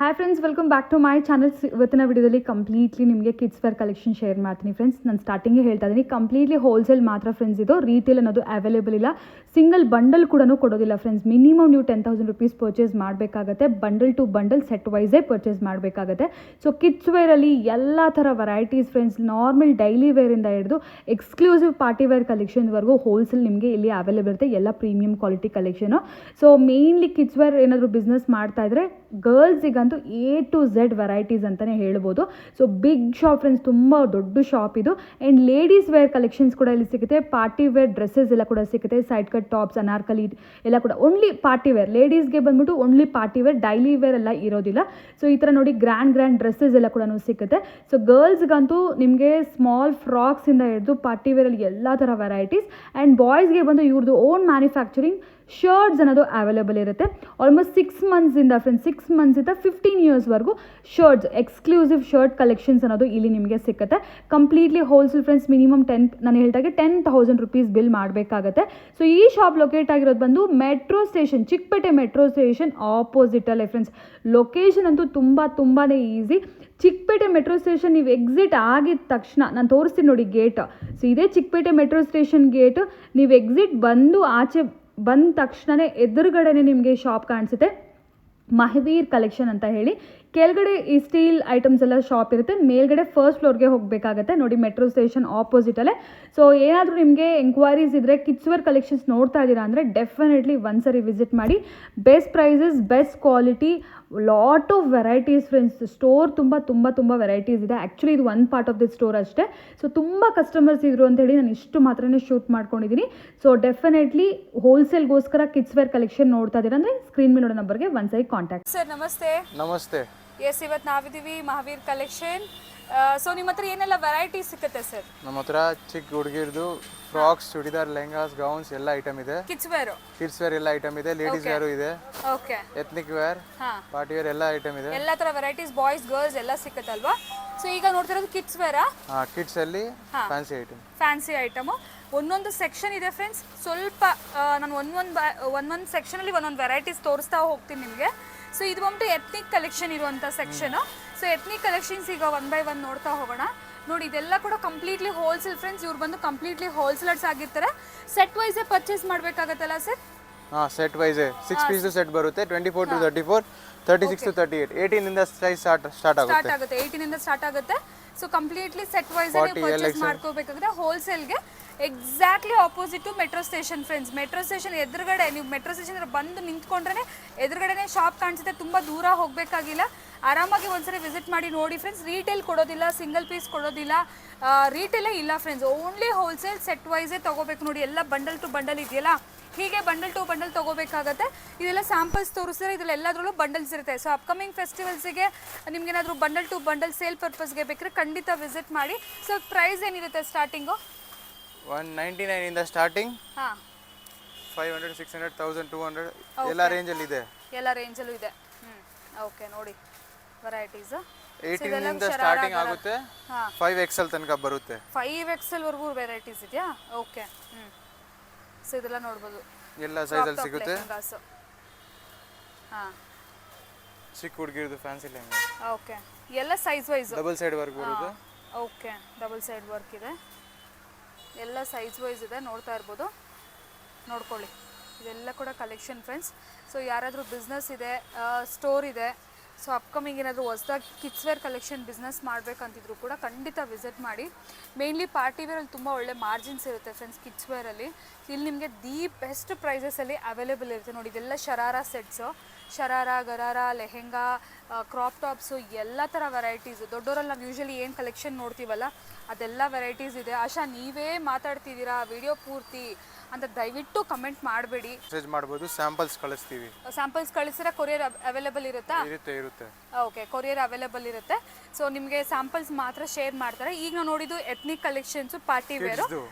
Hi friends, welcome back to my channel. ಇವತ್ತಿನ ವಿಡಿಯೋದಲ್ಲಿ completely ನಿಮಗೆ ಕಿಡ್ಸ್ ವೇರ್ ಕಲೆಕ್ಷನ್ ಶೇರ್ ಮಾಡ್ತೀನಿ ಫ್ರೆಂಡ್ಸ್. ನಾನು ಸ್ಟಾರ್ಟಿಂಗೇ ಹೇಳ್ತಾ ಇದ್ದೀನಿ, ಕಂಪ್ಲೀಟ್ಲಿ ಹೋಲ್ಸೇಲ್ ಮಾತ್ರ ಫ್ರೆಂಡ್ಸ್. ಇದು ರೀಟೇಲ್ ಅನ್ನೋದು ಅವೈಲೇಬಲ್ ಇಲ್ಲ. ಸಿಂಗಲ್ ಬಂಡಲ್ ಕೂಡ ಕೊಡೋದಿಲ್ಲ ಫ್ರೆಂಡ್ಸ್. ಮಿನಿಮಮ್ ನೀವು 10,000 rupees ಪರ್ಚೇಸ್ ಮಾಡಬೇಕಾಗತ್ತೆ. ಬಂಡಲ್ ಟು ಬಂಡಲ್ ಸೆಟ್ ವೈಸೇ ಪರ್ಚೇಸ್ ಮಾಡಬೇಕಾಗತ್ತೆ. ಸೊ ಕಿಡ್ಸ್ ವೇರಲ್ಲಿ ಎಲ್ಲ ಥರ ವೆರೈಟೀಸ್ ಫ್ರೆಂಡ್ಸ್, ನಾರ್ಮಲ್ ಡೈಲಿ ವೇರಿಂದ ಹಿಡಿದು ಎಕ್ಸ್ಕ್ಲೂಸಿವ್ ಪಾರ್ಟಿ ವೇರ್ ಕಲೆಕ್ಷನ್ವರೆಗೂ ಹೋಲ್ಸೇಲ್ ನಿಮಗೆ ಇಲ್ಲಿ ಅವೈಲೇಬಲ್ ಇರುತ್ತೆ. ಎಲ್ಲ premium quality collection. So mainly kids wear ಏನಾದರೂ ಬಿಸ್ನೆಸ್ ಮಾಡ್ತಾ ಇದ್ರೆ ಗರ್ಲ್ಸಿಗಂತೂ A to Z ವೆರೈಟೀಸ್ ಅಂತಲೇ ಹೇಳ್ಬೋದು. ಸೊ ಬಿಗ್ ಶಾಪ್ ಫ್ರೆಂಡ್ಸ್, ತುಂಬ ದೊಡ್ಡ ಶಾಪ್ ಇದು. ಆ್ಯಂಡ್ ಲೇಡೀಸ್ ವೇರ್ ಕಲೆಕ್ಷನ್ಸ್ ಕೂಡ ಇಲ್ಲಿ ಸಿಗುತ್ತೆ. ಪಾರ್ಟಿ ವೇರ್ ಡ್ರೆಸ್ಸಸ್ ಎಲ್ಲ ಕೂಡ ಸಿಗುತ್ತೆ. ಸೈಡ್ ಕಟ್ ಟಾಪ್ಸ್, ಅನಾರ್ಕಲಿ ಎಲ್ಲ ಕೂಡ ಓನ್ಲಿ ಪಾರ್ಟಿ ವೇರ್. ಲೇಡೀಸ್ಗೆ ಬಂದ್ಬಿಟ್ಟು only party wear, daily wear ಎಲ್ಲ ಇರೋದಿಲ್ಲ. ಸೊ ಈ ಥರ ನೋಡಿ ಗ್ರ್ಯಾಂಡ್ ಡ್ರೆಸ್ಸಸ್ ಎಲ್ಲ ಕೂಡ ಸಿಗುತ್ತೆ. ಸೊ ಗರ್ಲ್ಸ್ಗಂತೂ ನಿಮಗೆ ಸ್ಮಾಲ್ ಫ್ರಾಕ್ಸಿಂದ ಹಿಡಿದು ಪಾರ್ಟಿ ವೇರಲ್ಲಿ ಎಲ್ಲ ಥರ ವೆರೈಟೀಸ್. ಆ್ಯಂಡ್ ಬಾಯ್ಸ್ಗೆ ಬಂದು ಇವ್ರದ್ದು ಓನ್ ಮ್ಯಾನುಫ್ಯಾಕ್ಚರಿಂಗ್ ಶರ್ಟ್ಸ್ ಅನ್ನೋದು ಅವೈಲೇಬಲ್ ಇರುತ್ತೆ. ಆಲ್ಮೋಸ್ಟ್ 6 ಮಂತ್ಸಿಂದ ಫ್ರೆಂಡ್ಸ್, 6 ಮಂತ್ಸಿಂದ 15 ಇಯರ್ಸ್ವರೆಗೂ ಶರ್ಟ್ಸ್, ಎಕ್ಸ್ಕ್ಲೂಸಿವ್ ಶರ್ಟ್ ಕಲೆಕ್ಷನ್ಸ್ ಅನ್ನೋದು ಇಲ್ಲಿ ನಿಮಗೆ ಸಿಗುತ್ತೆ. Completely wholesale friends. ಮಿನಿಮಮ್ ನಾನು ಹೇಳ್ದಾಗೆ 10,000 rupees ಬಿಲ್ ಮಾಡಬೇಕಾಗತ್ತೆ. ಸೊ ಈ ಶಾಪ್ ಲೊಕೇಟ್ ಆಗಿರೋದು ಬಂದು metro station, Chickpete metro station ಆಪೋಸಿಟಲ್ಲೇ ಫ್ರೆಂಡ್ಸ್. ಲೊಕೇಶನ್ ಅಂತೂ ತುಂಬಾ ಈಸಿ. ಚಿಕ್ಕಪೇಟೆ ಮೆಟ್ರೋ ಸ್ಟೇಷನ್ ನೀವು ಎಕ್ಸಿಟ್ ಆಗಿದ ತಕ್ಷಣ ನಾನು ತೋರಿಸ್ತೀನಿ ನೋಡಿ ಗೇಟ್. ಸೊ ಇದೇ ಚಿಕ್ಕಪೇಟೆ ಮೆಟ್ರೋ ಸ್ಟೇಷನ್ ಗೇಟ್. ನೀವು ಎಕ್ಸಿಟ್ ಬಂದು ಆಚೆ ಬಂದ ತಕ್ಷಣವೇ ಎದುರುಗಡೆನೇ ನಿಮಗೆ ಶಾಪ್ ಕಾಣಿಸುತ್ತೆ, ಮಹಾವೀರ್ ಕಲೆಕ್ಷನ್ ಅಂತ ಹೇಳಿ. ಕೆಳಗಡೆ ಈ ಸ್ಟೀಲ್ ಐಟಮ್ಸ್ ಎಲ್ಲ ಶಾಪ್ ಇರುತ್ತೆ. ಮೇಲ್ಗಡೆ ಫಸ್ಟ್ ಫ್ಲೋರ್ಗೆ ಹೋಗಬೇಕಾಗತ್ತೆ ನೋಡಿ, ಮೆಟ್ರೋ ಸ್ಟೇಷನ್ ಆಪೋಸಿಟಲ್ಲೇ. ಸೊ ಏನಾದರೂ ನಿಮಗೆ ಎಂಕ್ವೈರೀಸ್ ಇದ್ದರೆ, ಕಿಡ್ಸ್ ವೇರ್ ಕಲೆಕ್ಷನ್ಸ್ ನೋಡ್ತಾ ಇದ್ದೀರಾ ಅಂದರೆ ಡೆಫಿನೆಟ್ಲಿ ಒಂದ್ಸರಿ ವಿಸಿಟ್ ಮಾಡಿ. Best prices, best quality, lot of varieties friends. Store ತುಂಬ ವೆರೈಟೀಸ್ ಇದೆ. ಆ್ಯಕ್ಚುಲಿ ಇದು one part of the store ಅಷ್ಟೇ. ಸೊ ತುಂಬ ಕಸ್ಟಮರ್ಸ್ ಇದ್ರು ಅಂತೇಳಿ ನಾನು ಇಷ್ಟು ಮಾತ್ರನೇ ಶೂಟ್ ಮಾಡ್ಕೊಂಡಿದ್ದೀನಿ. ಸೊ ಡೆಫಿನೆಟ್ಲಿ ಹೋಲ್ಸೇಲ್ಗೋಸ್ಕರ ಕಿಡ್ಸ್ ವೇರ್ ಕಲೆಕ್ಷನ್ ನೋಡ್ತಾ ಇದ್ದೀರಾ ಅಂದರೆ ಸ್ಕ್ರೀನ್ ಮೇಲೆ ನೋಡೋ ನಂಬರ್ಗೆ ಒಂದ್ಸರಿ ಕಾಂಟ್ಯಾಕ್ಟ್. ಸರ್ ನಮಸ್ತೆ. ನಮಸ್ತೆ. ಎಸ್, ಇವತ್ತು ನಾವಿದ್ದೀವಿ ಮಹಾವೀರ್ ಕಲೆಕ್ಷನ್. ಸೊ ನಿಮ್ಮ ಹತ್ರ ಏನೆಲ್ಲ ವೆರೈಟೀಸ್ ಸಿಗುತ್ತೆ ಸರ್? ನಮ್ಮ ಹತ್ರ ಚಿಕ್ಕ ಹುಡುಗಿರ್ದು ಫ್ರಾಕ್ಸ್, ಚೂಡಿದಾರ್, ಲೆಹಂಗಾಸ್, ಗೌನ್ಸ್ ಎಲ್ಲ ಐಟಮ್ ಇದೆ. ಕಿಡ್ಸ್ ವೇರ್ ಎಲ್ಲ ಐಟಮ್ ಇದೆ. ಲೇಡೀಸ್ ವೇರ್ ಇದೆ. Okay. Ethnic wear, party wear ಎಲ್ಲ ಐಟಮ್ ಇದೆ. ಎಲ್ಲ ತರ ವೆರೈಟೀಸ್, ಬಾಯ್ಸ್ ಗರ್ಲ್ಸ್ ಎಲ್ಲ ಸಿಕ್ಕತ್ತಲ್ವಾ? ಸೊ ಈಗ ನೋಡ್ತಿರೋದು ಕಿಡ್ಸ್ ವೇರಾ? ಕಿಡ್ಸ್ ಅಲ್ಲಿ ಫ್ಯಾನ್ಸಿ ಐಟಮ್. ಒಂದೊಂದು ಸೆಕ್ಷನ್ ಇದೆ ಫ್ರೆಂಡ್ಸ್. ಸ್ವಲ್ಪ ನಾನು ಒಂದೊಂದು ಸೆಕ್ಷನ್ ಅಲ್ಲಿ ಒಂದೊಂದು ವೆರೈಟೀಸ್ ತೋರಿಸ್ತಾ ಹೋಗ್ತೀನಿ ನಿಮಗೆ. ಸೊ ಇದು ಬಂದ್ಬಿಟ್ಟು ಎಥ್ನಿಕ್ ಕಲೆಕ್ಷನ್ ಇರುವಂಥ ಸೆಕ್ಷನ್. ಸೊ ಎಥ್ನಿಕ್ ಕಲೆಕ್ಷನ್ಸ್ ಈಗ 1 by 1 ನೋಡ್ತಾ ಹೋಗೋಣ. ನೋಡಿ, ಇದೆಲ್ಲ ಕೂಡ ಕಂಪ್ಲೀಟ್ಲಿ ಹೋಲ್ಸೇಲ್ ಫ್ರೆಂಡ್ಸ್. ಇವ್ರು ಬಂದು ಕಂಪ್ಲೀಟ್ಲಿ ಹೋಲ್ಸೇಲರ್ಸ್ ಆಗಿರ್ತಾರೆ. ಸೆಟ್ ವೈಸೇ ಪರ್ಚೇಸ್ ಮಾಡಬೇಕಾಗತ್ತಲ್ಲ ಸರ್? ಸೆಟ್ ವೈಸೇ 6 ಪೀಸ್ ಸೆಟ್ ಬರುತ್ತೆ. 24 to 34, 36 to 38, 18 ಇಂದ ಸೈಜ್ ಸ್ಟಾರ್ಟ್ ಆಗುತ್ತೆ. 18 ಇಂದ ಸ್ಟಾರ್ಟ್ ಆಗುತ್ತೆ. So completely set wise purchase ಮಾಡ್ಕೋಬೇಕಾಗುತ್ತೆ ಹೋಲ್ಸೇಲ್ಗೆ. Exactly opposite to metro station friends. Metro station ಎದುರುಗಡೆ, ನೀವು ಮೆಟ್ರೋ ಸ್ಟೇಷನ್ ಬಂದು ನಿಂತ್ಕೊಂಡ್ರೆ ಎದುರುಗಡೆನೇ ಶಾಪ್ ಕಾಣಿಸುತ್ತೆ. ತುಂಬ ದೂರ ಹೋಗಬೇಕಾಗಿಲ್ಲ. ಆರಾಮಾಗಿ ಒಂದ್ಸರಿ ವಿಸಿಟ್ ಮಾಡಿ ನೋಡಿ ಫ್ರೆಂಡ್ಸ್. ರೀಟೇಲ್ ಕೊಡೋದಿಲ್ಲ, ಸಿಂಗಲ್ ಪೀಸ್ ಕೊಡೋದಿಲ್ಲ, ರೀಟೇಲೇ ಇಲ್ಲ ಫ್ರೆಂಡ್ಸ್. ಓನ್ಲಿ ಹೋಲ್ಸೇಲ್ ಸೆಟ್ ವೈಸೇ ತೊಗೋಬೇಕು. ನೋಡಿ, ಎಲ್ಲ ಬಂಡಲ್ ಟು ಬಂಡಲ್ ಇದೆಯಲ್ಲ, ಹೀಗೆ ಬಂಡಲ್ ಟು ಬಂಡಲ್ ತೊಗೋಬೇಕಾಗತ್ತೆ. ಇದೆಲ್ಲ ಸ್ಯಾಂಪಲ್ಸ್ ತೋರಿಸಿದ್ರೆ ಇದರಲ್ಲಿ ಎಲ್ಲದರಲ್ಲೂ ಬಂಡಲ್ಸ್ ಇರುತ್ತೆ. ಸೊ ಅಪ್ಕಮಿಂಗ್ ಫೆಸ್ಟಿವಲ್ಸಿಗೆ ನಿಮ್ಗೇನಾದರೂ ಬಂಡಲ್ ಟು ಬಂಡಲ್ ಸೇಲ್ ಪರ್ಪಸ್ಗೆ ಬೇಕಾದ್ರೆ ಖಂಡಿತ ವಿಸಿಟ್ ಮಾಡಿ. ಸೊ ಪ್ರೈಸ್ ಏನಿರುತ್ತೆ ಸ್ಟಾರ್ಟಿಂಗು? 199 ಇಂದ ಸ್ಟಾರ್ಟಿಂಗ್. 500, 600, 1000, 200 ಎಲ್ಲ ರೇಂಜಲ್ಲಿ ಇದೆ. ಎಲ್ಲ ರೇಂಜಲ್ಲೂ ಇದೆ. ಓಕೆ, ನೋಡಿ ವೆರೈಟೀಸ್ 18 ಇಂದ ಸ್ಟಾರ್ಟಿಂಗ್ ಆಗುತ್ತೆ. 5XL ತನಕ ಬರುತ್ತೆ. 5XL ವರೆಗೂ ವೆರೈಟೀಸ್ ಇದೆಯಾ? ಓಕೆ. ಸೊ ಇದೆಲ್ಲ ನೋಡ್ಬೋದು, ಎಲ್ಲ ಸೈಜಲ್ಲಿ ಸಿಗುತ್ತೆ. ಚಿಕ್ಕ ಹುಡುಗಿರದು ಫ್ಯಾನ್ಸಿ ಲೆಹಂಗಾ. ಓಕೆ, ಎಲ್ಲ size wise double side work ಬರುತ್ತೆ. ಓಕೆ, ಡಬಲ್ ಸೈಡ್ ವರ್ಕ್ ಇದೆ. ಎಲ್ಲ ಸೈಜ್ ವೈಸ್ ಇದೆ, ನೋಡ್ತಾ ಇರ್ಬೋದು, ನೋಡ್ಕೊಳ್ಳಿ. ಇದೆಲ್ಲ ಕೂಡ ಕಲೆಕ್ಷನ್ ಫ್ರೆಂಡ್ಸ್. ಸೊ ಯಾರಾದರೂ ಬಿಸ್ನೆಸ್ ಇದೆ, ಸ್ಟೋರ್ ಇದೆ, ಸೊ ಅಪ್ಕಮಿಂಗ್ ಏನಾದರೂ ಹೊಸದಾಗಿ ಕಿಡ್ಸ್ ವೇರ್ ಕಲೆಕ್ಷನ್ ಬಿಸ್ನೆಸ್ ಮಾಡಬೇಕಂತಿದ್ರು ಕೂಡ ಖಂಡಿತ ವಿಸಿಟ್ ಮಾಡಿ. ಮೇನ್ಲಿ ಪಾರ್ಟಿ ವೇರಲ್ಲಿ ತುಂಬ ಒಳ್ಳೆ ಮಾರ್ಜಿನ್ಸ್ ಇರುತ್ತೆ ಫ್ರೆಂಡ್ಸ್. ಕಿಡ್ಸ್ ವೇರಲ್ಲಿ ಇಲ್ಲಿ ನಿಮಗೆ ದಿ ಬೆಸ್ಟ್ ಪ್ರೈಸಸಲ್ಲಿ ಅವೈಲೇಬಲ್ ಇರುತ್ತೆ. ನೋಡಿ, ಇದೆಲ್ಲ sharara sets, sharara, gharara, lehenga, crop tops, ಎಲ್ಲ ಥರ ವೆರೈಟೀಸು. ದೊಡ್ಡವರಲ್ಲಿ ನಾವು ಯೂಶ್ವಲಿ ಏನು ಕಲೆಕ್ಷನ್ ನೋಡ್ತೀವಲ್ಲ ಅದೆಲ್ಲ ವೆರೈಟೀಸ್ ಇದೆ. ಆಶಾ, ನೀವೇ ಮಾತಾಡ್ತಿದ್ದೀರಾ ವಿಡಿಯೋ ಪೂರ್ತಿ ಅಂತ ದಯವಿಟ್ಟು ಕಮೆಂಟ್ ಮಾಡಬೇಡಿ. ಮೆಸೇಜ್ ಮಾಡ್ಬೋದು, ಸ್ಯಾಂಪಲ್ಸ್ ಕಳಿಸ್ತೀವಿ. ಸ್ಯಾಂಪಲ್ಸ್ ಕಳಿಸಿದ್ರೆ ಕೊರಿಯರ್ ಅವೈಲೇಬಲ್ ಇರುತ್ತಾ? ಇರುತ್ತೆ. ಓಕೆ, ಕೊರಿಯರ್ ಅವೈಲೇಬಲ್ ಇರುತ್ತೆ. ಸೊ ನಿಮಗೆ ಸ್ಯಾಂಪಲ್ಸ್ ಮಾತ್ರ ಶೇರ್ ಮಾಡ್ತಾರೆ. ಈಗ ನಾವು ನೋಡಿದ್ದು ಎಥ್ನಿಕ್ ಕಲೆಕ್ಷನ್ಸು, ಪಾರ್ಟಿ ವೇರು,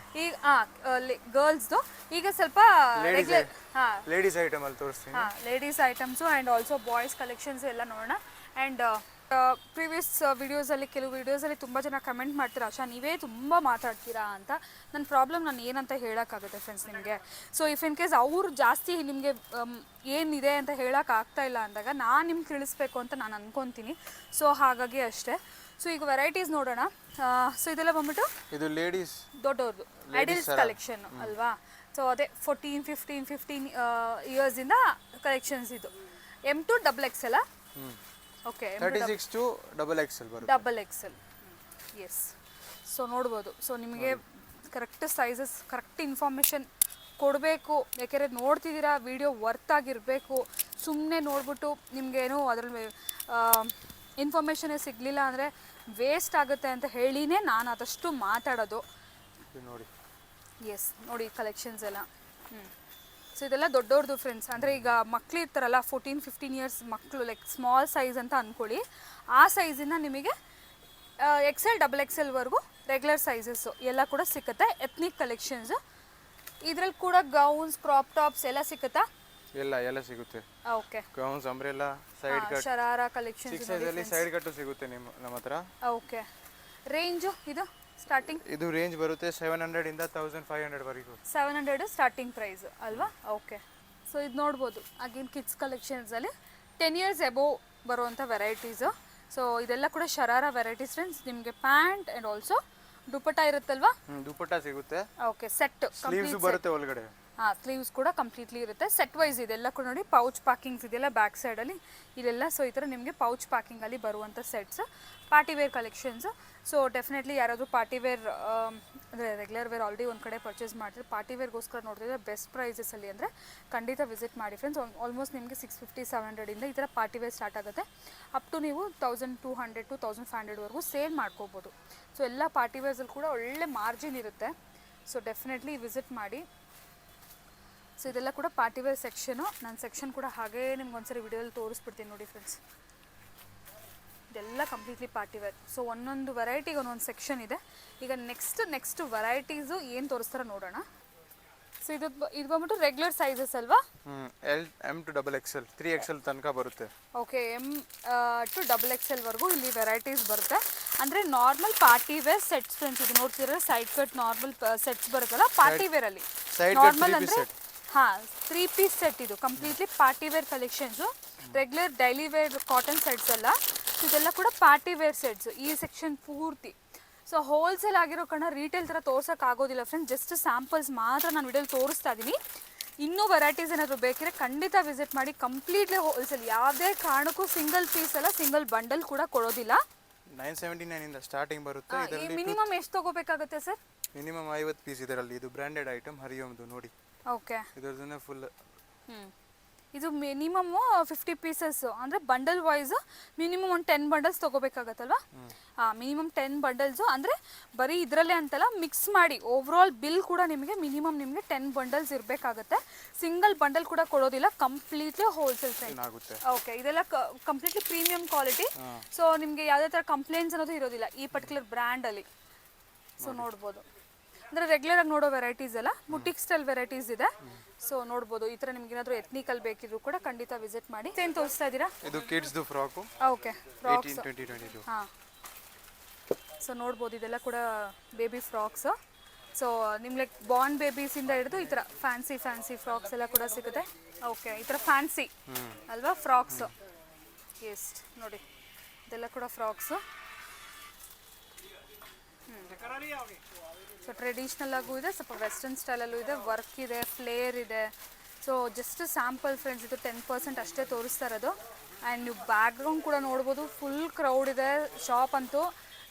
ಈಗ ಗರ್ಲ್ಸ್ದು. ಈಗ ಸ್ವಲ್ಪ ಲೇಡೀಸ್ ಐಟಮ್ ಅಲ್ಲಿ ತೋರಿಸ್ತೀನಿ. Ladies items and also boys collections ಎಲ್ಲ ನೋಡೋಣ. ಆ್ಯಂಡ್ ಪ್ರೀವಿಯಸ್ ವೀಡಿಯೋಸಲ್ಲಿ ಕೆಲವು ವೀಡಿಯೋಸಲ್ಲಿ ತುಂಬ ಜನ ಕಮೆಂಟ್ ಮಾಡ್ತೀರಾ ಆಶಾ ನೀವೇ ತುಂಬ ಮಾತಾಡ್ತೀರಾ ಅಂತ. ನನ್ನ ಪ್ರಾಬ್ಲಮ್ ನಾನು ಏನಂತ ಹೇಳೋಕ್ಕಾಗುತ್ತೆ ಫ್ರೆಂಡ್ಸ್ ನಿಮಗೆ. ಸೊ ಇಫ್ ಇನ್ ಕೇಸ್ ಅವ್ರು ಜಾಸ್ತಿ ನಿಮಗೆ ಏನಿದೆ ಅಂತ ಹೇಳೋಕ್ಕಾಗ್ತಾ ಇಲ್ಲ ಅಂದಾಗ ನಾನು ನಿಮ್ಗೆ ತಿಳಿಸ್ಬೇಕು ಅಂತ ನಾನು ಅಂದ್ಕೊತೀನಿ. ಸೊ ಹಾಗಾಗಿ ಅಷ್ಟೇ. ಸೊ ಈಗ ವೆರೈಟೀಸ್ ನೋಡೋಣ. ಸೊ ಇದೆಲ್ಲ ಬಂದ್ಬಿಟ್ಟು ಇದು ಲೇಡೀಸ್ ದೊಡ್ಡವ್ರದ್ದು ಅಡಲ್ಟ್ಸ್ ಕಲೆಕ್ಷನ್ ಅಲ್ವಾ. ಸೊ ಅದೇ 15 ಇಯರ್ಸಿಂದ ಕಲೆಕ್ಷನ್ಸ್ ಇದು. M2 XXL okay 36 to XXL ಬರುತ್ತೆ. Double XL S. ಸೊ ನೋಡ್ಬೋದು. ಸೊ ನಿಮಗೆ ಕರೆಕ್ಟ್ ಸೈಜಸ್ ಕರೆಕ್ಟ್ ಇನ್ಫಾರ್ಮೇಷನ್ ಕೊಡಬೇಕು. ಯಾಕೆಂದರೆ ನೋಡ್ತಿದ್ದೀರಾ ವಿಡಿಯೋ ವರ್ತ್ ಆಗಿರಬೇಕು. ಸುಮ್ಮನೆ ನೋಡ್ಬಿಟ್ಟು ನಿಮಗೇನು ಅದರಲ್ಲಿ ಇನ್ಫಾರ್ಮೇಷನ್ನೇ ಸಿಗಲಿಲ್ಲ ಅಂದರೆ ವೇಸ್ಟ್ ಆಗುತ್ತೆ ಅಂತ ಹೇಳಿನೇ ನಾನು ಆದಷ್ಟು ಮಾತಾಡೋದು. ನೋಡಿ ಎಸ್ ನೋಡಿ ಕಲೆಕ್ಷನ್ಸ್ ಎಲ್ಲ. ಸೊ ಇದೆಲ್ಲ ದೊಡ್ಡವ್ರದ್ದು ಫ್ರೆಂಡ್ಸ್. ಅಂದರೆ ಈಗ ಮಕ್ಳು ಇರ್ತಾರಲ್ಲ 14-15 ಇಯರ್ಸ್ ಮಕ್ಕಳು, ಲೈಕ್ ಸ್ಮಾಲ್ ಸೈಜ್ ಅಂತ ಅಂದ್ಕೊಳ್ಳಿ. ಆ ಸೈಜಿಂದ ನಿಮಗೆ XL XXLವರೆಗೂ ರೆಗ್ಯುಲರ್ ಸೈಜಸ್ಸು ಎಲ್ಲ ಕೂಡ ಸಿಗುತ್ತೆ. ಎತ್ನಿಕ್ ಕಲೆಕ್ಷನ್ಸು ಇದರಲ್ಲಿ ಕೂಡ ಗೌನ್ಸ್, ಕ್ರಾಪ್ ಟಾಪ್ಸ್ ಎಲ್ಲ ಸಿಗುತ್ತಾ? ಎಲ್ಲ ಸಿಗುತ್ತೆ. Okay gowns, umbrella, side cut, sharara collections 6 size ಅಲ್ಲಿ ಸೈಡ್ ಕಟ್ ಸಿಗುತ್ತೆ ನಮ್ಮ ಹತ್ರ. ಓಕೆ ರೇಂಜು ಇದು ಸ್ಟಾರ್ಟಿಂಗ್? ಇದು ರೇಂಜ್ ಬರುತ್ತೆ 700 ಇಂದ 1500 ವರೆಗೂ. 700 ಸ್ಟಾರ್ಟಿಂಗ್ ಪ್ರೈಸ್ ಅಲ್ವಾ. ಓಕೆ. ಸೊ ಇದು ನೋಡ್ಬೋದು ಅಗೇನ್ ಕಿಡ್ಸ್ ಕಲೆಕ್ಷನ್ಸಲ್ಲಿ 10 ಇಯರ್ಸ್ ಎಬೋವ್ ಬರುವಂಥ ವೆರೈಟೀಸು. ಸೊ ಇದೆಲ್ಲ ಕೂಡ ಶರಾರಾ ವೆರೈಟೀಸ್ ಫ್ರೆಂಡ್ಸ್. ನಿಮಗೆ ಪ್ಯಾಂಟ್ ಆ್ಯಂಡ್ ಆಲ್ಸೋ ದುಪಟ್ಟ ಇರುತ್ತಲ್ವಾ? ದುಪಟ್ಟ ಸಿಗುತ್ತೆ. ಓಕೆ ಸೆಟ್ ಸ್ಲೀವ್ಸ್ ಬರುತ್ತೆ ಒಳಗಡೆ. ಹಾಂ ಸ್ಲೀವ್ಸ್ ಕೂಡ ಕಂಪ್ಲೀಟ್ಲಿ ಇರುತ್ತೆ. ಸೆಟ್ ವೈಸ್ ಇದೆಲ್ಲ ಕೂಡ ನೋಡಿ. ಪೌಚ್ ಪ್ಯಾಕಿಂಗ್ಸ್ ಇದೆಲ್ಲ ಬ್ಯಾಕ್ ಸೈಡಲ್ಲಿ ಇದೆಲ್ಲ. ಸೊ ಈ ಥರ ನಿಮಗೆ ಪೌಚ್ ಪ್ಯಾಕಿಂಗಲ್ಲಿ ಬರುವಂಥ sets, party wear collections. So definitely ಯಾರಾದರೂ ಪಾರ್ಟಿ ವೇರ್ ಅಂದರೆ ರೆಗ್ಯುಲರ್ ವೇರ್ ಆಲ್ರೆಡಿ ಒಂದು ಕಡೆ ಪರ್ಚೇಸ್ ಮಾಡ್ತಿದ್ರೆ ಪಾರ್ಟಿ ವೇರ್ಗೋಸ್ಕರ ನೋಡ್ತಿದ್ರೆ ಬೆಸ್ಟ್ ಪ್ರೈಸಸಲ್ಲಿ ಅಂದರೆ ಖಂಡಿತ ವಿಸಿಟ್ ಮಾಡಿ ಫ್ರೆಂಡ್ಸ್. ಆಲ್ಮೋಸ್ಟ್ ನಿಮಗೆ 650-700 ಇಂದ ಈ ಥರ ಪಾರ್ಟಿ ವೇರ್ ಸ್ಟಾರ್ಟ್ ಆಗುತ್ತೆ. ಅಪ್ ಟು ನೀವು 1200 to 1500ವರೆಗೂ ಸೇಲ್ ಮಾಡ್ಕೋಬೋದು. ಸೊ ಎಲ್ಲ ಪಾರ್ಟಿ ವೇರ್ಸಲ್ಲಿ ಕೂಡ ಒಳ್ಳೆ ಮಾರ್ಜಿನ್ ಇರುತ್ತೆ. ಸೊ ಡೆಫಿನೆಟ್ಲಿ ವಿಸಿಟ್ ಮಾಡಿ. ಸೊ ಇದೆಲ್ಲ ಕೂಡ ಪಾರ್ಟಿ ವೇರ್ ಸೆಕ್ಷನು. ನಾನು ಸೆಕ್ಷನ್ ಕೂಡ ಹಾಗೇ ನಿಮ್ಗೆ ಒಂದ್ಸರಿ ವಿಡಿಯೋದಲ್ಲಿ ತೋರಿಸ್ಬಿಡ್ತೀನಿ ನೋಡಿ ಫ್ರೆಂಡ್ಸ್. ಇದೆಲ್ಲ ಕಂಪ್ಲೀಟ್ಲಿ ಪಾರ್ಟಿ ವೇರ್. ಸೊ ಒಂದೊಂದು ವೆರೈಟಿಗೆ ಒಂದೊಂದು ಸೆಕ್ಷನ್ ಇದೆ. ಈಗ ನೆಕ್ಸ್ಟ್ ವೆರೈಟೀಸು ಏನು ತೋರಿಸ್ತಾರ ನೋಡೋಣ. ಸೊ ಇದು ಬಂದ್ಬಿಟ್ಟು ರೆಗ್ಯುಲರ್ ಸೈಜಸ್ ಅಲ್ವಾ? M to XXL 3XL ತನಕ ಬರುತ್ತೆ. ಓಕೆ M to XXLವರೆಗೂ ಇಲ್ಲಿ ವೆರೈಟೀಸ್ ಬರುತ್ತೆ. ಅಂದರೆ normal party wear sets friends. ಇದು ನೋಡ್ತಿದ್ರೆ ಸೈಡ್ ಕಟ್ ನಾರ್ಮಲ್ ಸೆಟ್ಸ್ ಬರುತ್ತಲ್ಲ ಪಾರ್ಟಿ ವೇರಲ್ಲಿ. ನಾರ್ಮಲ್ ಅಂದರೆ ಹಾಂ 3 ಪೀಸ್ ಸೆಟ್. ಇದು completely party wear collections. Regular daily wear cotton sets ಅಲ್ಲ. ಇದೆಲ್ಲ ಕೂಡ ಪಾರ್ಟಿ ವೇರ್ ಸೆಟ್ಸ್ ಈ ಸೆಕ್ಷನ್ ಪೂರ್ತಿ. ಸೊ ಹೋಲ್ಸೇಲ್ ಆಗಿರೋ ಕಾರಣ ರೀಟೇಲ್ ಥರ ತೋರ್ಸೋಕ್ಕಾಗೋದಿಲ್ಲ ಫ್ರೆಂಡ್ಸ್. ಜಸ್ಟ್ ಸ್ಯಾಂಪಲ್ಸ್ ಮಾತ್ರ ನಾನು ವಿಡಿಯೋಲಿ ತೋರಿಸ್ತಾ ಇದ್ದೀನಿ. ಇನ್ನೂ ವೆರೈಟೀಸ್ ಏನಾದರೂ ಬೇಕಿದ್ರೆ ಖಂಡಿತ ವಿಸಿಟ್ ಮಾಡಿ. ಕಂಪ್ಲೀಟ್ಲಿ ಹೋಲ್ಸೇಲ್, ಯಾವುದೇ ಕಾರಣಕ್ಕೂ ಸಿಂಗಲ್ ಪೀಸ್ ಅಲ್ಲ, ಸಿಂಗಲ್ ಬಂಡಲ್ ಕೂಡ ಕೊಡೋದಿಲ್ಲ. 979 ಇಂದ ಸ್ಟಾರ್ಟಿಂಗ್ ಬರುತ್ತೆ. ಇದರಲ್ಲಿ ಮಿನಿಮಮ್ ಎಷ್ಟು ತಗೋಬೇಕಾಗುತ್ತೆ ಸರ್? ಮಿನಿಮಮ್ 50 ಪೀಸ್ ಇದರಲ್ಲಿ. ಇದು ಬ್ರಾಂಡೆಡ್ ಐಟಮ್ ಹರಿಯೋಮ್ದು ನೋಡಿ. ಓಕೆ ಇದರದನ್ನ ಫುಲ್. ಇದು ಮಿನಿಮಮ್ಮು 50 ಪೀಸಸ್ಸು ಅಂದರೆ ಬಂಡಲ್ ವೈಸು ಮಿನಿಮಮ್ ಒಂದು 10 ಬಂಡಲ್ಸ್ ತೊಗೋಬೇಕಾಗತ್ತಲ್ವಾ? ಹಾಂ ಮಿನಿಮಮ್ 10 ಬಂಡಲ್ಸು. ಅಂದರೆ ಬರೀ ಇದರಲ್ಲೇ ಅಂತಲ್ಲ, ಮಿಕ್ಸ್ ಮಾಡಿ ಓವರಾಲ್ ಬಿಲ್ ಕೂಡ ನಿಮಗೆ ಮಿನಿಮಮ್ ನಿಮಗೆ 10 ಬಂಡಲ್ಸ್ ಇರಬೇಕಾಗತ್ತೆ. ಸಿಂಗಲ್ ಬಂಡಲ್ ಕೂಡ ಕೊಡೋದಿಲ್ಲ. ಕಂಪ್ಲೀಟ್ಲಿ ಹೋಲ್ಸೇಲ್ ಪ್ರೈಸ್ ಆಗುತ್ತೆ. ಓಕೆ ಇದೆಲ್ಲ ಕಂಪ್ಲೀಟ್ಲಿ ಪ್ರೀಮಿಯಂ ಕ್ವಾಲಿಟಿ. ಸೊ ನಿಮಗೆ ಯಾವುದೇ ಥರ ಕಂಪ್ಲೇಂಟ್ಸ್ ಅನ್ನೋದು ಇರೋದಿಲ್ಲ ಈ ಪರ್ಟಿಕ್ಯುಲರ್ ಬ್ರ್ಯಾಂಡಲ್ಲಿ. ಸೊ ನೋಡ್ಬೋದು. ಅಂದರೆ ರೆಗ್ಯುಲರ್ ಆಗಿ ನೋಡೋ ವೆರೈಟೀಸ್ ಎಲ್ಲ ಬುಟಿಕ್ ಸ್ಟೈಲ್ ವೆರೈಟೀಸ್ ಇದೆ. ಸೊ ನೋಡ್ಬೋದು. ಈ ಥರ ನಿಮ್ಗೆ ಏನಾದರೂ ಎತ್ನಿಕಲ್ ಬೇಕಿದ್ರು ಕೂಡ ಖಂಡಿತ ವಿಸಿಟ್ ಮಾಡಿ. ಏನು ತೋರಿಸ್ತಾ ಇದ್ದೀರಾ? ಇದು ಕಿಡ್ಸ್ದು ಫ್ರಾಕು. Okay frocks. 2022. ಹಾಂ ಸೊ ನೋಡ್ಬೋದು. ಇದೆಲ್ಲ ಕೂಡ ಬೇಬಿ ಫ್ರಾಕ್ಸು. ಸೊ ನಿಮ್ಗೆ ಬಾರ್ನ್ ಬೇಬೀಸಿಂದ ಹಿಡಿದು ಈ ಥರ ಫ್ಯಾನ್ಸಿ ಫ್ರಾಕ್ಸ್ ಎಲ್ಲ ಕೂಡ ಸಿಗುತ್ತೆ. ಓಕೆ ಈ ಥರ ಫ್ಯಾನ್ಸಿ ಅಲ್ವಾ ಫ್ರಾಕ್ಸು. ಎಷ್ಟು ನೋಡಿ ಇದೆಲ್ಲ ಕೂಡ ಫ್ರಾಕ್ಸು. ಸೊ ಟ್ರೆಡಿಷ್ನಲ್ ಆಗೂ ಇದೆ, ಸ್ವಲ್ಪ ವೆಸ್ಟರ್ನ್ ಸ್ಟೈಲಲ್ಲೂ ಇದೆ, ವರ್ಕ್ ಇದೆ, ಫ್ಲೇರ್ ಇದೆ. So just sample friends. ಇದು 10% ಅಷ್ಟೇ ತೋರಿಸ್ತಾ ಇರೋದು. ಆ್ಯಂಡ್ ನೀವು ಬ್ಯಾಕ್ಗ್ರೌಂಡ್ ಕೂಡ ನೋಡ್ಬೋದು. ಫುಲ್ ಕ್ರೌಡ್ ಇದೆ ಶಾಪ್ ಅಂತೂ.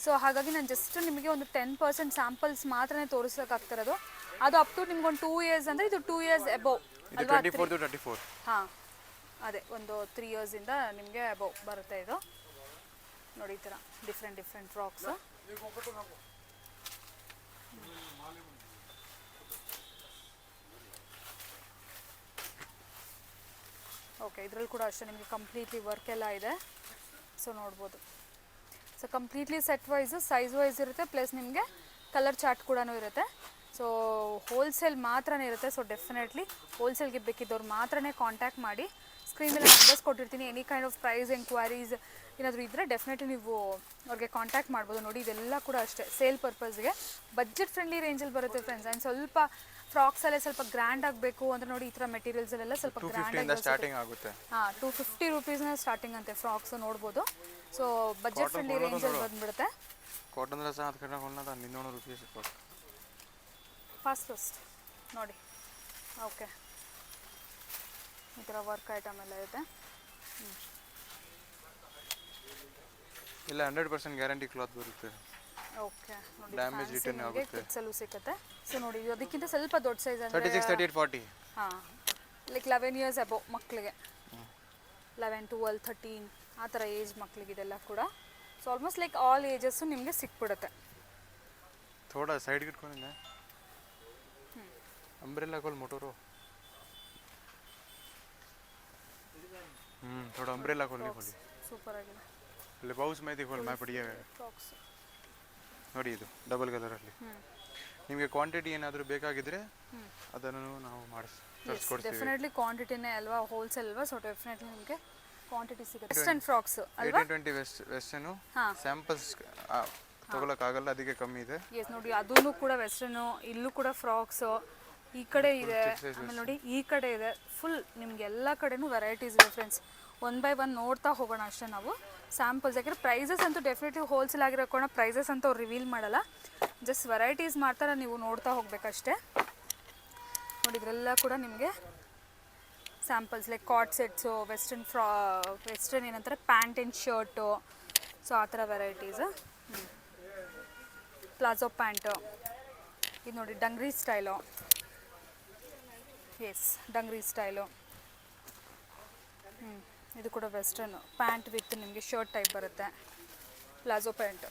ಸೊ ಹಾಗಾಗಿ ನಾನು ಜಸ್ಟ್ ನಿಮಗೆ ಒಂದು 10% ಸ್ಯಾಂಪಲ್ಸ್ ಮಾತ್ರನೇ ತೋರಿಸೋಕ್ಕಾಗ್ತಿರೋದು. ಅದು ಅಪ್ ಟು ನಿಮ್ಗೆ ಒಂದು 2 ಇಯರ್ಸ್ ಅಂದರೆ ಇದು 2 ಇಯರ್ಸ್ ಎಬೋವ್ ಅಲ್ವಾ? 24 ಹಾಂ ಅದೇ ಒಂದು 3 ಇಯರ್ಸಿಂದ ನಿಮಗೆ ಅಬೋವ್ ಬರುತ್ತೆ ಇದು. ನೋಡಿ ಈ ಥರ ಡಿಫ್ರೆಂಟ್ ಫ್ರಾಕ್ಸು. ಓಕೆ ಇದರಲ್ಲಿ ಕೂಡ ಅಷ್ಟೇ ನಿಮಗೆ ಕಂಪ್ಲೀಟ್ಲಿ ವರ್ಕ್ ಎಲ್ಲ ಇದೆ. ಸೊ ನೋಡ್ಬೋದು. So completely set wise size wise ಇರುತ್ತೆ. ಪ್ಲಸ್ ನಿಮಗೆ ಕಲರ್ ಚಾರ್ಟ್ ಕೂಡ ಇರುತ್ತೆ. ಸೊ ಹೋಲ್ಸೇಲ್ ಮಾತ್ರನೇ ಇರುತ್ತೆ. ಸೊ ಡೆಫಿನೆಟ್ಲಿ ಹೋಲ್ಸೇಲ್ಗೆ ಬೇಕಿದ್ದವ್ರು ಮಾತ್ರನೇ ಕಾಂಟ್ಯಾಕ್ಟ್ ಮಾಡಿ. ಸ್ಕ್ರೀನ್ ಮೇಲೆ ನಂಬರ್ಸ್ ಕೊಟ್ಟಿರ್ತೀನಿ. Any kind of price enquiries ಏನಾದರೂ ಇದ್ದರೆ ಡೆಫಿನೆಟ್ಲಿ ನೀವು ಅವ್ರಿಗೆ ಕಾಂಟ್ಯಾಕ್ಟ್ ಮಾಡ್ಬೋದು. ನೋಡಿ ಇದೆಲ್ಲ ಕೂಡ ಅಷ್ಟೇ ಸೇಲ್ ಪರ್ಪಸ್ಗೆ ಬಜೆಟ್ ಫ್ರೆಂಡ್ಲಿ ರೇಂಜಲ್ಲಿ ಬರುತ್ತೆ ಫ್ರೆಂಡ್ಸ್. ಆ್ಯಂಡ್ ಸ್ವಲ್ಪ ಫ್ರಾಕ್ಸಲ್ಲೇ ಸ್ವಲ್ಪ ಗ್ರ್ಯಾಂಡ್ ಆಗಬೇಕು ಅಂದರೆ ನೋಡಿ ಈ ಥರ ಮೆಟೀರಿಯಲ್ಸಲ್ಲೆಲ್ಲ ಸ್ವಲ್ಪ ಗ್ರ್ಯಾಂಡ್ ಸ್ಟಾರ್ಟಿಂಗ್ ಆಗುತ್ತೆ. ಹಾಂ 250 ರುಪೀಸ್ನ ಸ್ಟಾರ್ಟಿಂಗ್ ಅಂತೆ ಫ್ರಾಕ್ಸ್ ನೋಡ್ಬೋದು. ಸೊ ಬಜೆಟ್ ಫ್ರೆಂಡ್ಲಿ ರೇಂಜಲ್ಲಿ ಬಂದುಬಿಡುತ್ತೆ. ಕಾಟನ್ ड्रेस हाथ करना खोलना था 200 रुपये ಫಾಸ್ಟ್ ನೋಡಿ. ಓಕೆ ಈ ಥರ ವರ್ಕ್ ಐಟಮ್ ಎಲ್ಲ ಇದೆ. ಇಲ್ಲ 100% ಗ್ಯಾರಂಟಿ ಕ್ಲಾತ್ ಬರುತ್ತೆ. ಓಕೆ ನೋಡಿ ಡ್ಯಾಮೇಜ್ ರಿಟರ್ನ್ ಆಗುತ್ತೆ. ಕಿಡ್ಸಲ್ಲೂ ಸಿಗುತ್ತೆ. ಸೊ ನೋಡಿ ಅದಕ್ಕಿಂತ ಸ್ವಲ್ಪ ದೊಡ್ಡ ಸೈಜ್ ಅಂದರೆ 36 38 40 ಹಾಂ ಲೈಕ್ 11 ಇಯರ್ಸ್ ಅಬೋ ಮಕ್ಕಳಿಗೆ 11 12 13 ಆ ಥರ ಏಜ್ ಮಕ್ಕಳಿಗೆ ಇದೆಲ್ಲ ಕೂಡ. ಸೊ ಆಲ್ಮೋಸ್ಟ್ ಲೈಕ್ ಆಲ್ ಏಜಸ್ಸು ನಿಮಗೆ ಸಿಕ್ಬಿಡುತ್ತೆ. थोड़ा साइड ಗಿಟ್ಕೊಂಡಿದ್ದೆ अंब्रेला खोल मोटोरो थोड़ा अंब्रेला खोल खोली ಸೂಪರ್ ಆಗಿದೆ. ಅಲ್ಲಿ ಬೌಸ್ ಮೈದಿ खोल मैं बढ़िया ಫ್ರಾಕ್ಸ್ ನೋಡಿ ಇದು ಡಬಲ್ ಕಲರ್ ಅಲ್ಲಿ. ನಿಮಗೆ ಕ್ವಾಂಟಿಟಿ ಏನಾದರೂ ಬೇಕಾಗಿದ್ರೆ ಅದನ್ನು ನಾವು ಮಾಡಿಸ್ಕೊಡ್ತೀವಿ. ಡೆಫಿನೆಟ್ಲಿ ಕ್ವಾಂಟಿಟಿನೇ ಅಲ್ವಾ, ಹೋಲ್ಸೇಲ್ ಅಲ್ವಾ. ಸೊ ಡೆಫಿನೆಟ್ಲಿ ನಿಮಗೆ ಕ್ವಾಂಟಿಟಿ ಸಿಗುತ್ತೆ. ವೆಸ್ಟರ್ನ್ ಫ್ರಾಕ್ಸ್ ಅಲ್ವಾ, 1820 ವೆಸ್ಟರ್ನು ಸ್ಯಾಂಪಲ್ಸ್ ತಗೊಳಕ್ಕಾಗಲ್ಲ, ಅದಕ್ಕೆ ಕಮ್ಮಿ ಇದೆ. ಎಸ್ ನೋಡಿ ಅದನ್ನು ಕೂಡ ವೆಸ್ಟರ್ನು, ಇಲ್ಲೂ ಕೂಡ ಫ್ರಾಕ್ಸು ಈ ಕಡೆ ಇದೆ. ಆಮೇಲೆ ನೋಡಿ ಈ ಕಡೆ ಇದೆ. ಫುಲ್ ನಿಮ್ಗೆ ಎಲ್ಲ ಕಡೆನೂ ವೆರೈಟೀಸ್ ಇದೆ ಫ್ರೆಂಡ್ಸ್. ಒನ್ ಬೈ ಒನ್ ನೋಡ್ತಾ ಹೋಗೋಣ ಅಷ್ಟೇ ನಾವು ಸ್ಯಾಂಪಲ್ಸ್. ಯಾಕಂದರೆ ಪ್ರೈಸಸ್ ಅಂತೂ ಡೆಫಿನೆಟ್ಲಿ ಹೋಲ್ಸೇಲ್ ಆಗಿರೋಕೋಣ ಪ್ರೈಸಸ್ ಅಂತ ಅವ್ರು ರಿವೀಲ್ ಮಾಡಲ್ಲ, ಜಸ್ಟ್ ವೆರೈಟೀಸ್ ಮಾಡ್ತಾರೆ, ನೀವು ನೋಡ್ತಾ ಹೋಗ್ಬೇಕಷ್ಟೇ. ನೋಡಿ ಇದರೆಲ್ಲ ಕೂಡ ನಿಮಗೆ samples like coat sets, western ಏನಂತಾರೆ ಪ್ಯಾಂಟ್ ಆ್ಯಂಡ್ ಶರ್ಟು, ಸೊ ಆ ಥರ ವೆರೈಟೀಸು. ಪ್ಲಾಜೋ ಪ್ಯಾಂಟು ಇದು ನೋಡಿ dungaree style. Yes dungaree style. ಇದು ಕೂಡ ವೆಸ್ಟರ್ನು ಪ್ಯಾಂಟ್ ವಿತ್ ನಿಮಗೆ ಶರ್ಟ್ ಟೈಪ್ ಬರುತ್ತೆ. ಪ್ಲಾಜೋ ಪ್ಯಾಂಟ್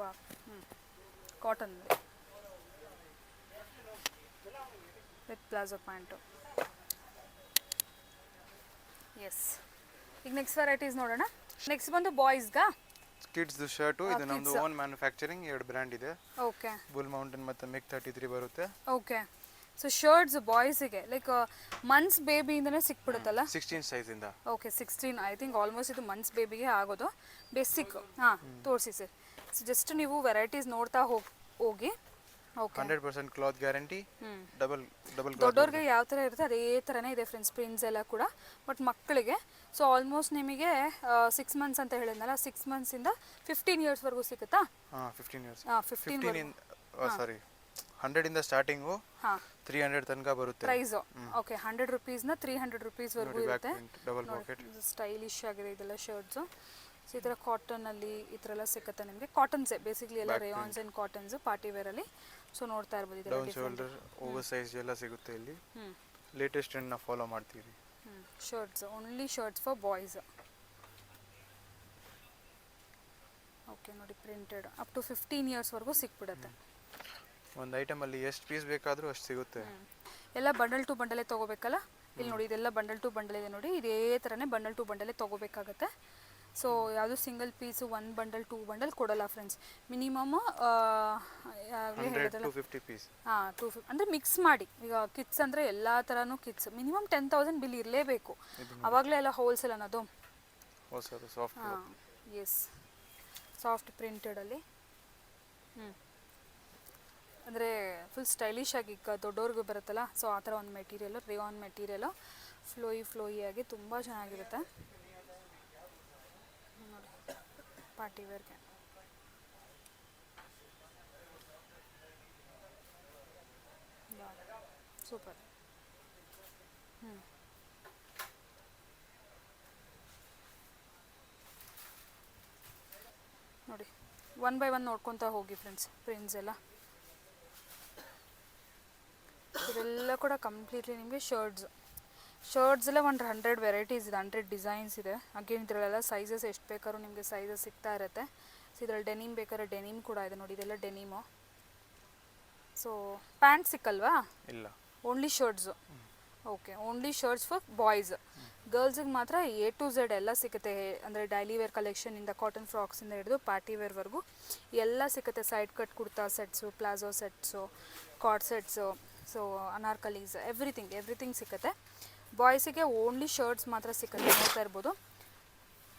ವಾ cotton with palazzo pant. Yes ಈಗ ನೆಕ್ಸ್ಟ್ ವೆರೈಟೀಸ್ ನೋಡೋಣ. ನೆಕ್ಸ್ಟ್ ಬಂದು ಬಾಯ್ಸ್ಗಾ ಕಿಡ್ಸ್ ಶರ್ಟು. ಇದು ನಮ್ಮದು ಓನ್ ಮ್ಯಾನುಫ್ಯಾಕ್ಚರಿಂಗ್, 2 ಬ್ರ್ಯಾಂಡ್ ಇದೆ. ಓಕೆ ಬುಲ್ ಮೌಂಟೇನ್ ಮತ್ತು ಮಿಕ್ 33 ಬರುತ್ತೆ. Okay so shirts ಬಾಯ್ಸಿಗೆ like months ಬೇಬಿಯಿಂದನೇ ಸಿಕ್ಬಿಡುತ್ತಲ್ಲ. 16 ಸೈಜಿಂದ. ಓಕೆ 16 ಐ ಥಿಂಕ್ ಆಲ್ಮೋಸ್ಟ್ ಇದು ಮಂತ್ಸ್ ಬೇಬಿಗೆ ಆಗೋದು ಬೇಸಿಕ್. ಹಾಂ ತೋರಿಸಿ ಸರ್. ಸೊ ಜಸ್ಟ್ ನೀವು ವೆರೈಟೀಸ್ ನೋಡ್ತಾ ಹೋಗಿ. Okay 100% cloth guarantee. ಡಬಲ್ ದೊಡ್ಡವ್ರಿಗೆ ಯಾವ ಥರ ಇರುತ್ತೆ ಅದೇ ಥರನೇ ಇದೆ ಫ್ರೆಂಡ್ಸ್ ಪ್ರಿಂಟ್ಸ್ ಎಲ್ಲ ಕೂಡ. ಬಟ್ ಮಕ್ಕಳಿಗೆ ಸೊ ಆಲ್ಮೋಸ್ಟ್ ನಿಮಗೆ 6 ಮಂತ್ಸ್ ಅಂತ ಹೇಳಿದ್ನಲ್ಲ, 6 ಮಂತ್ಸಿಂದ 15 ಇಯರ್ಸ್ವರೆಗೂ ಸಿಗುತ್ತಾ? ಹಾಂ 15 ಇಯರ್ಸ್. 15 ಸಾರಿ 100 ಇಂದ ಸ್ಟಾರ್ಟಿಂಗು ಹಾಂ 300 ತನಕ ಬರುತ್ತೆ ಪ್ರೈಸು. ಓಕೆ 100 ರುಪೀಸ್ನ 300 ರುಪೀಸ್ವರೆಗೂ ಇರುತ್ತೆ. ಡಬಲ್ ಪಾಕೆಟ್ ಸ್ಟೈಲಿಶ್ ಆಗಿದೆ ಇದೆಲ್ಲ ಶರ್ಟ್ಸು. ಸೊ ಈ ಥರ ಕಾಟನಲ್ಲಿ ಈ ಥರ ಎಲ್ಲ ಸಿಗುತ್ತೆ ನಿಮಗೆ. ಕಾಟನ್ಸೇ ಬೇಸಿಕ್ಲಿ ಎಲ್ಲ ರೇಯಾನ್ಸ್ ಆ್ಯಂಡ್ ಕಾಟನ್ಸ್ ಪಾರ್ಟಿ ವೇರಲ್ಲಿ. ಸೊ ನೋಡ್ತಾ ಇರ್ಬೋದು ಇದೆಲ್ಲ ಡೌನ್ ಶೋಲ್ಡರ್ ಓವರ್ ಸೈಜ್ ಎಲ್ಲ ಸಿಗುತ್ತೆ ಇಲ್ಲಿ. ಲೇಟೆಸ್ಟ್ ಟ್ರೆಂಡ್ನ ಫಾಲೋ ಮಾಡ್ತೀವಿ. Shirts only shirts for boys. Okay ನೋಡಿ ಪ್ರಿಂಟೆಡ್ ಅಪ್ ಟು 15 ಇಯರ್ಸ್ವರೆಗೂ ಸಿಕ್ಬಿಡುತ್ತೆ. ಒಂದು ಐಟಮಲ್ಲಿ ಎಷ್ಟು ಪೀಸ್ ಬೇಕಾದರೂ ಅಷ್ಟು ಸಿಗುತ್ತೆ. ಎಲ್ಲ ಬಂಡಲ್ ಟು ಬಂಡಲೇ ತೊಗೋಬೇಕಲ್ಲ. ಇಲ್ಲಿ ನೋಡಿ ಇದೆಲ್ಲ ಬಂಡಲ್ ಟು ಬಂಡಲ್ ಇದೆ ನೋಡಿ, ಇದೇ ಥರನೇ ಬಂಡಲ್ ಟು ಬಂಡಲೇ ತೊಗೋಬೇಕಾಗತ್ತೆ. ಸೊ ಯಾವುದು ಸಿಂಗಲ್ ಪೀಸು 1 ಬಂಡಲ್ 2 ಬಂಡಲ್ ಕೊಡಲ್ಲ ಫ್ರೆಂಡ್ಸ್. Minimum 100-250 piece. ಹಾಂ 250 ಅಂದರೆ ಮಿಕ್ಸ್ ಮಾಡಿ. ಈಗ ಕಿಡ್ಸ್ ಅಂದರೆ ಎಲ್ಲ ಥರನೂ ಕಿಡ್ಸ್ ಮಿನಿಮಮ್ 10,000 ಬಿಲ್ ಇರಲೇಬೇಕು, ಆವಾಗಲೇ ಎಲ್ಲ ಹೋಲ್ಸೇಲ್ ಅನ್ನೋದು. ಹಾಂ ಎಸ್ ಸಾಫ್ಟ್ ಪ್ರಿಂಟೆಡಲ್ಲಿ. ಅಂದರೆ ಫುಲ್ ಸ್ಟೈಲಿಶ್ ಆಗಿ ಈಗ ದೊಡ್ಡವ್ರಿಗೂ ಬರುತ್ತಲ್ಲ, ಸೊ ಆ ಥರ ಒಂದು ಮೆಟೀರಿಯಲು ರೇಯಾನ್ ಮೆಟೀರಿಯಲು ಫ್ಲೋಯಿ ಆಗಿ ತುಂಬ ಚೆನ್ನಾಗಿರುತ್ತೆ ನೋಡಿ ಪಾರ್ಟಿ ವೇರ್ಗೆ. ಸೂಪರ್. ನೋಡಿ 1 by 1 ನೋಡ್ಕೊತಾ ಹೋಗಿ ಫ್ರೆಂಡ್ಸ್ ಪ್ರಿಂಟ್ಸ್ ಎಲ್ಲ. ಇದೆಲ್ಲ ಕೂಡ ಕಂಪ್ಲೀಟ್ಲಿ ನಿಮಗೆ ಶರ್ಟ್ಸಲ್ಲೇ 100 ವೆರೈಟೀಸ್ ಇದೆ, 100 ಡಿಸೈನ್ಸ್ ಇದೆ. ಅಗೇನ್ ಇದರಲ್ಲೆಲ್ಲ ಸೈಜಸ್ ಎಷ್ಟು ಬೇಕಾದ್ರೂ ನಿಮಗೆ ಸೈಜಸ್ ಸಿಗ್ತಾ ಇರುತ್ತೆ. ಸೊ ಇದರಲ್ಲಿ ಡೆನಿಮ್ ಬೇಕಾದ್ರೆ ಡೆನಿಮ್ ಕೂಡ ಇದೆ ನೋಡಿ, ಇದೆಲ್ಲ ಡೆನಿಮು. ಸೊ ಪ್ಯಾಂಟ್ ಸಿಕ್ಕಲ್ವಾ? ಇಲ್ಲ, only shirts. Okay only shirts for boys. ಗರ್ಲ್ಸಿಗೆ ಮಾತ್ರ A to Z ಎಲ್ಲ ಸಿಗುತ್ತೆ. ಅಂದರೆ ಡೈಲಿ ವೇರ್ ಕಲೆಕ್ಷನಿಂದ ಕಾಟನ್ ಫ್ರಾಕ್ಸಿಂದ ಹಿಡಿದು ಪಾರ್ಟಿ ವೇರ್ವರೆಗೂ ಎಲ್ಲ ಸಿಗುತ್ತೆ. Side cut kurta sets, palazzo sets, co-ord sets, so anarkalis everything ಸಿಗುತ್ತೆ. ಬಾಯ್ಸಿಗೆ ಓನ್ಲಿ ಶರ್ಟ್ಸ್ ಮಾತ್ರ ಸಿಗುತ್ತೆ, ನೋಡ್ತಾ ಇರ್ಬೋದು.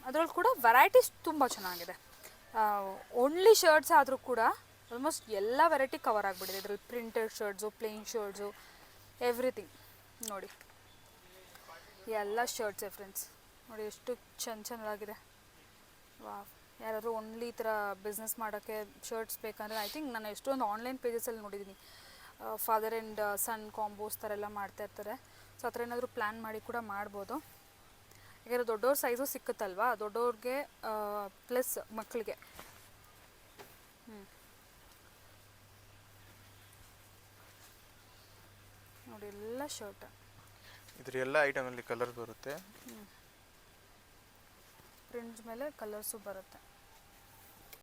ಅದರಲ್ಲಿ ಕೂಡ ವೆರೈಟೀಸ್ ತುಂಬ ಚೆನ್ನಾಗಿದೆ. ಓನ್ಲಿ ಶರ್ಟ್ಸ್ ಆದರೂ ಕೂಡ ಆಲ್ಮೋಸ್ಟ್ ಎಲ್ಲ ವೆರೈಟಿ ಕವರ್ ಆಗಿಬಿಟ್ಟಿದೆ ಇದರಲ್ಲಿ. Printed shirts, plain shirts, everything ನೋಡಿ, ಎಲ್ಲ ಶರ್ಟ್ಸೇ ಫ್ರೆಂಡ್ಸ್. ನೋಡಿ ಎಷ್ಟು ಚೆನ್ನಾಗಿದೆ. ವಾವ್, ಯಾರಾದರೂ ಓನ್ಲಿ ಈ ಥರ ಬಿಸ್ನೆಸ್ ಮಾಡೋಕ್ಕೆ ಶರ್ಟ್ಸ್ ಬೇಕಂದರೆ ಐ ಥಿಂಕ್ ನಾನು ಎಷ್ಟೊಂದು ಆನ್ಲೈನ್ ಪೇಜಸಲ್ಲಿ ನೋಡಿದ್ದೀನಿ, ಫಾದರ್ ಆ್ಯಂಡ್ ಸನ್ ಕಾಂಬೋಸ್ ಥರ ಎಲ್ಲ ಮಾಡ್ತಾ ಇರ್ತಾರೆ. ಸೊ ಆ ಥರ ಏನಾದರೂ ಪ್ಲ್ಯಾನ್ ಮಾಡಿ ಕೂಡ ಮಾಡ್ಬೋದು. ಯಾಕಂದರೆ ದೊಡ್ಡವ್ರ ಸೈಜು ಸಿಕ್ಕುತ್ತಲ್ವಾ, ದೊಡ್ಡವ್ರಿಗೆ ಪ್ಲಸ್ ಮಕ್ಕಳಿಗೆ. ನೋಡಿ ಎಲ್ಲ ಶರ್ಟ್. ಇದ್ರ ಎಲ್ಲ ಐಟಮಲ್ಲಿ ಕಲರ್ ಬರುತ್ತೆ, ಪ್ರಿಂಟ್ಸ್ ಮೇಲೆ ಕಲರ್ಸು ಬರುತ್ತೆ.